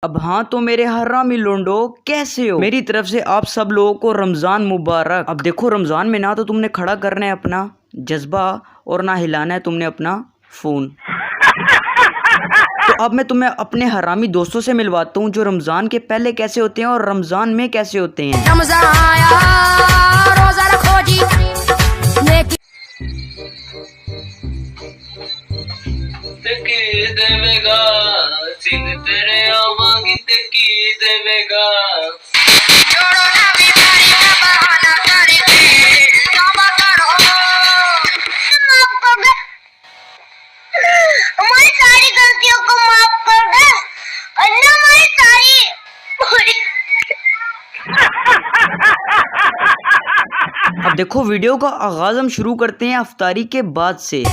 अब हाँ तो मेरे हरामी लोंडो कैसे हो। मेरी तरफ से आप सब लोगों को रमज़ान मुबारक। अब देखो रमज़ान में ना तो तुमने खड़ा करना है अपना जज्बा और ना हिलाना है तुमने अपना फ़ोन। तो अब मैं तुम्हें अपने हरामी दोस्तों से मिलवाता हूँ जो रमज़ान के पहले कैसे होते हैं और रमज़ान में कैसे होते हैं। देवेगा सिंध तेरे आवांगी ते की देवेगा छोड़ो ना बीमारी का बहाना करके तौबा करो माफ कर दे हमारी सारी गलतियों को माफ कर दे अल्लाह हमारी सारी अब देखो वीडियो का आगाज हम शुरू करते हैं अफ्तारी के बाद से।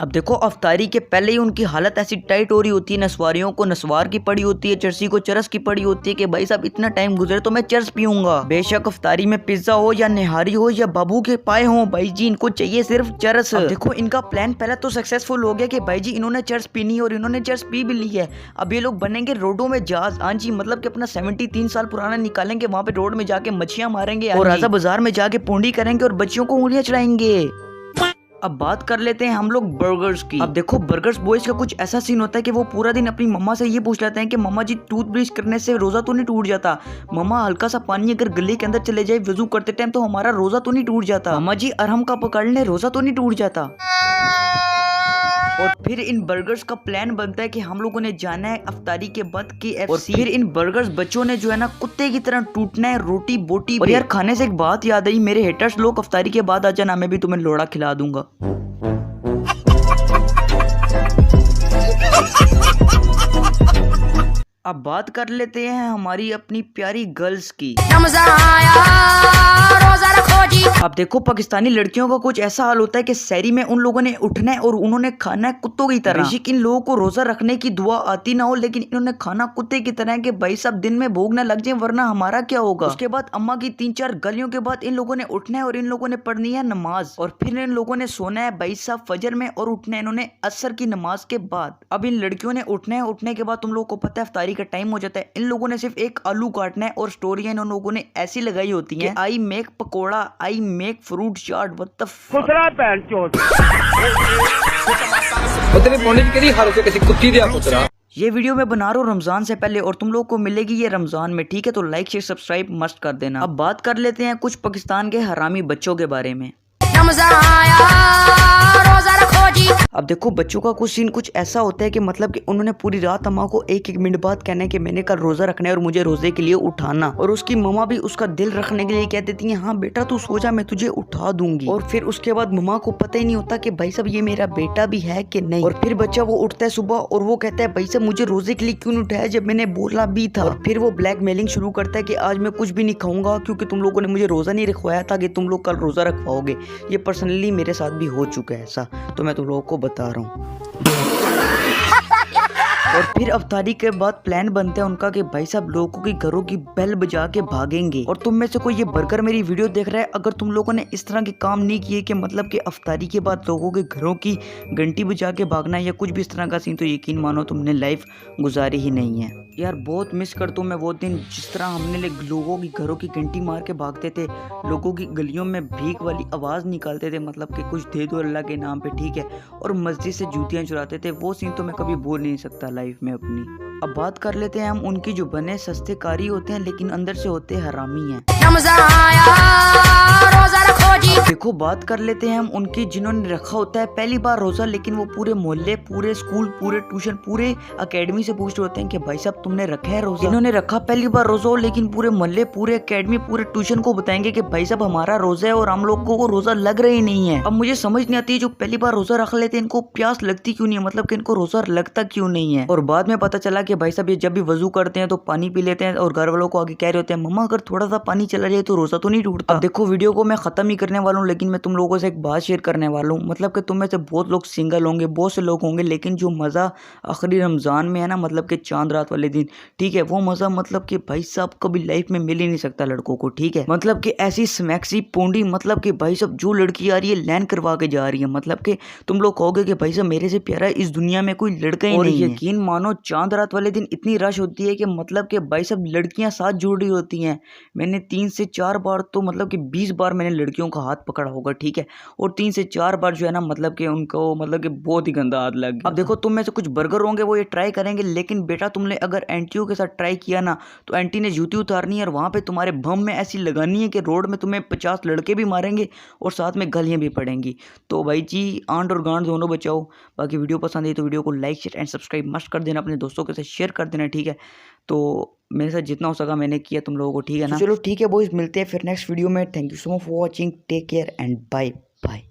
अब देखो अफ्तारी के पहले ही उनकी हालत ऐसी टाइट हो रही होती है, नस्वारियों को नस्वार की पड़ी होती है, चरसी को चरस की पड़ी होती है कि भाई साहब इतना टाइम गुजरे तो मैं चरस पीऊंगा। बेशक अफ्तारी में पिज्जा हो या निहारी हो या बाबू के पाए हो, भाई जी इनको चाहिए सिर्फ चरस। अब देखो इनका प्लान पहले तो सक्सेसफुल हो गया कि भाई जी इन्होंने चरस पीनी है और इन्होंने चरस पी भी ली है। अब ये लोग बनेंगे रोडों में जहाज। हाँ जी, मतलब कि अपना 73 साल पुराना निकालेंगे, वहाँ पे रोड में जाके मच्छियां मारेंगे और राजा बाजार में जाके पूंडी करेंगे और बच्चियों को उंगलियां चढ़ाएंगे। अब बात कर लेते हैं हम लोग बर्गर्स की। अब देखो बर्गर्स बॉयज का कुछ ऐसा सीन होता है कि वो पूरा दिन अपनी मम्मा से ये पूछ लेते हैं कि मम्मा जी टूथ ब्रश करने से रोजा तो नहीं टूट जाता। मम्मा हल्का सा पानी अगर गले के अंदर चले जाए वजू करते टाइम तो हमारा रोजा तो नहीं टूट जाता। मम्मा जी अरहम का पकड़ ले रोजा तो नहीं टूट जाता। और फिर इन बर्गर्स का प्लान बनता है कि हम लोगों ने जाना है अफ्तारी के बाद KFC। और फिर इन बर्गर्स बच्चों ने जो है ना कुत्ते की तरह टूटना है रोटी बोटी। और यार खाने से एक बात याद आई, मेरे हेटर्स लोग अफ्तारी के बाद आ जाना, मैं भी तुम्हें लोड़ा खिला दूंगा। अब बात कर लेते हैं हमारी अपनी प्यारी गर्ल्स की। अब देखो पाकिस्तानी लड़कियों का कुछ ऐसा हाल होता है कि सहरी में उन लोगों ने उठना है और उन्होंने खाना है कुत्तों की तरह। बेशक इन लोगों को रोजा रखने की दुआ आती ना हो, लेकिन इन्होंने खाना कुत्ते की तरह कि भाई साहब दिन में भूख ना लग जाए वरना हमारा क्या होगा। उसके बाद अम्मा की 3-4 गलियों के बाद इन लोगों ने उठना है और इन लोगों ने पढ़नी है नमाज। और फिर इन लोगों ने सोना है भाई साहब फजर में और उठना है इन्होंने असर की नमाज के बाद। अब इन लड़कियों ने उठना है, उठने के बाद तुम लोग को पता है अफ्तारी का टाइम हो जाता है। इन लोगों ने सिर्फ एक आलू काटना है और स्टोरियां इन लोगों ने ऐसी लगाई होती है, I make pakora, I make fruit chaat. What the fuck ये वीडियो मैं बना रहा हूँ रमजान से पहले और तुम लोग को मिलेगी ये रमजान में, ठीक है। तो लाइक शेयर सब्सक्राइब मस्ट कर देना। अब बात कर लेते हैं कुछ पाकिस्तान के हरामी बच्चों के बारे में। अब देखो बच्चों का कुछ सीन कुछ ऐसा होता है कि मतलब कि उन्होंने पूरी रात अम्मा को 1-1 मिनट बाद कहना है कि मैंने कल रोजा रखना है और मुझे रोजे के लिए उठाना। और उसकी मम्मा भी उसका दिल रखने के लिए कह देती है हाँ बेटा तू सो जा मैं तुझे उठा दूंगी। और फिर उसके बाद मम्मा को पता ही नहीं होता कि भाई साहब ये मेरा बेटा भी है कि नहीं। और फिर बच्चा वो उठता है सुबह और वो कहता है भाई साहब मुझे रोजे के लिए क्यों नहीं उठाया जब मैंने बोला भी था। और फिर वो ब्लैकमेलिंग शुरू करता है कि आज मैं कुछ भी नहीं खाऊंगा क्योंकि तुम लोगों ने मुझे रोजा नहीं रखवाया था कि तुम लोग कल रोजा रखवाओगे। ये पर्सनली मेरे साथ भी हो चुका है ऐसा, तो मैं तुम लोगों को बता रहा हूँ। और फिर अफ्तारी के बाद प्लान बनते हैं उनका कि भाई साहब लोगों की घरों की बेल बजा के भागेंगे। और तुम में से कोई ये बर्गर मेरी वीडियो देख रहा है, अगर तुम लोगों ने इस तरह के काम नहीं किए कि मतलब कि अफ्तारी के बाद लोगों के घरों की घंटी बजा के भागना या कुछ भी इस तरह का सीन, तो यकीन मानो तुमने लाइफ गुजारी ही नहीं है। यार बहुत मिस करता हूँ मैं वो दिन जिस तरह हमने लोगों की घरों की घंटी मार के भागते थे, लोगों की गलियों में भीख वाली आवाज़ निकालते थे, मतलब कि कुछ दे दो अल्लाह के नाम पे, ठीक है। और मस्जिद से जूतियाँ चुराते थे, वो सीन तो मैं कभी भूल नहीं सकता लाइफ में अपनी। अब बात कर लेते हैं हम उनकी जो बने सस्ते कारी होते हैं लेकिन अंदर से होते हरामी हैं। देखो बात कर लेते हैं हम उनकी जिन्होंने रखा होता है पहली बार रोजा, लेकिन वो पूरे मोहल्ले पूरे स्कूल पूरे ट्यूशन पूरे एकेडमी से पूछ रहे होते हैं कि भाई साहब तुमने रखा है रोजा। इन्होंने रखा पहली बार रोजा लेकिन पूरे मोहल्ले पूरे एकेडमी पूरे ट्यूशन को बताएंगे कि भाई साहब हमारा रोजा है और हम लोगों को रोजा लग रही नहीं है। अब मुझे समझ नहीं आती जो पहली बार रोजा रख लेते हैं इनको प्यास लगती क्यों नहीं है, मतलब कि इनको रोजा लगता क्यों नहीं है। और बाद में पता चला कि भाई साहब ये जब भी वजू करते हैं तो पानी पी लेते हैं और घर वालों को आगे कह रहे होते हैं मम्मा अगर थोड़ा सा पानी चला जाए तो रोजा तो नहीं टूटता। अब देखो वीडियो को मैं खत्म ही करने वाला हूँ, लेकिन मैं तुम लोगों से एक बात शेयर करने वाला हूँ। मतलब कि तुम में से बहुत लोग सिंगल होंगे, बहुत से लोग होंगे, लेकिन जो मज़ा आखिरी रमज़ान में है ना, मतलब कि चांद रात वाले दिन, ठीक है, वो मज़ा मतलब कि भाई साहब कभी लाइफ में मिल ही नहीं सकता लड़कों को, ठीक है। मतलब कि ऐसी स्मैक्सी पूंडी, मतलब कि भाई साहब जो लड़की आ रही है लैन करवा के जा रही है, मतलब कि तुम लोग कहोगे कि भाई साहब मेरे से प्यारा इस दुनिया में कोई लड़का ही नहीं है। और यकीन मानो चांद रात वाले दिन इतनी रश होती है कि मतलब कि भाई साहब लड़कियां साथ जुड़ रही होती हैं। मैंने 3 से 4 बार तो मतलब कि 20 बार मैंने लड़कियों का हाथ पकड़ा होगा, ठीक है, और 3 से 4 बार जो है ना मतलब कि उनको मतलब कि बहुत ही गंदा हाथ लग गया। अब देखो तुम में से कुछ बर्गर होंगे वो ये ट्राई करेंगे, लेकिन बेटा तुमने अगर एंटियों के साथ ट्राई किया ना तो एंटी ने जूती उतारनी है और वहाँ पे तुम्हारे बम में ऐसी लगानी है कि रोड में तुम्हें 50 लड़के भी मारेंगे और साथ में गालियाँ भी पड़ेंगी। तो भाई जी आंट और गांड दोनों बचाओ। बाकी वीडियो पसंद आई तो वीडियो को like share and subscribe must कर देना, अपने दोस्तों के साथ शेयर कर देना, ठीक है। तो मेरे साथ जितना हो सका मैंने किया तुम लोगों को, ठीक है ना। चलो ठीक है बॉयज, मिलते हैं फिर नेक्स्ट वीडियो में। Thank you so much for watching, take care and bye bye.